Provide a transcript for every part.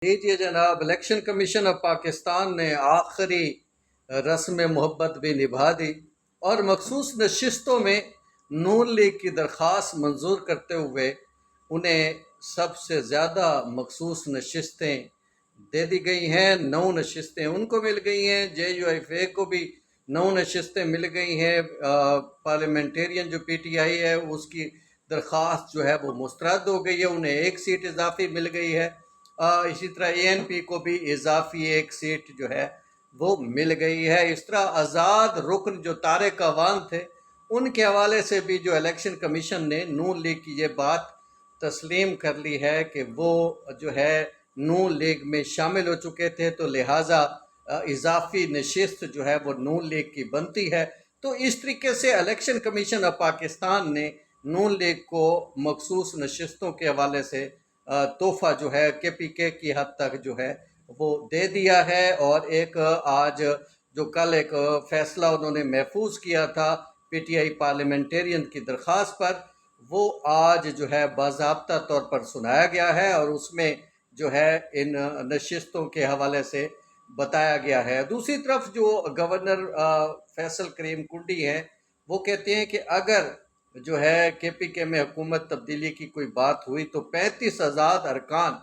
دیجیے جناب، election commission of Pakistan نے آخری رسم محبت بھی نبھا دی اور مخصوص نشستوں میں نون لیگ کی درخواست منظور کرتے ہوئے انہیں سب سے زیادہ مخصوص نشستیں دے دی گئی ہیں۔ 9 نشستیں ان کو مل گئی ہیں، JUIF کو بھی 9 نشستیں مل گئی ہیں۔ پارلیمنٹیرین جو PTI ہے اس کی درخواست جو ہے وہ مسترد ہو گئی ہے، انہیں 1 سیٹ اضافی مل گئی ہے۔ اسی طرح ANP کو بھی اضافی 1 سیٹ جو ہے وہ مل گئی ہے۔ اس طرح آزاد رکن جو طارق اعوان تھے ان کے حوالے سے بھی جو الیکشن کمیشن نے نون لیگ کی یہ بات تسلیم کر لی ہے کہ وہ جو ہے نون لیگ میں شامل ہو چکے تھے، تو لہٰذا اضافی نشست جو ہے وہ نون لیگ کی بنتی ہے۔ تو اس طریقے سے الیکشن کمیشن آف پاکستان نے نون لیگ کو مخصوص نشستوں کے حوالے سے تحفہ جو ہے KPK کی حد تک جو ہے وہ دے دیا ہے، اور ایک آج جو کل ایک فیصلہ انہوں نے محفوظ کیا تھا PTI پارلیمنٹیرین کی درخواست پر، وہ آج جو ہے باضابطہ طور پر سنایا گیا ہے، اور اس میں جو ہے ان نشستوں کے حوالے سے بتایا گیا ہے۔ دوسری طرف جو گورنر فیصل کریم کنڈی ہیں وہ کہتے ہیں کہ اگر جو ہے KPK میں حکومت تبدیلی کی کوئی بات ہوئی تو 35 آزاد ارکان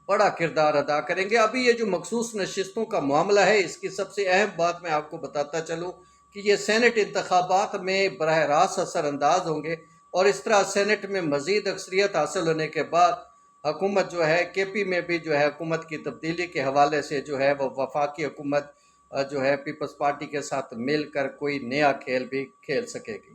بڑا کردار ادا کریں گے۔ ابھی یہ جو مخصوص نشستوں کا معاملہ ہے، اس کی سب سے اہم بات میں آپ کو بتاتا چلوں کہ یہ سینٹ انتخابات میں براہ راست اثر انداز ہوں گے، اور اس طرح سینٹ میں مزید اکثریت حاصل ہونے کے بعد حکومت جو ہے KP میں بھی جو ہے حکومت کی تبدیلی کے حوالے سے جو ہے وہ وفاقی حکومت جو ہے پیپلز پارٹی کے ساتھ مل کر کوئی نیا کھیل بھی کھیل سکے گی۔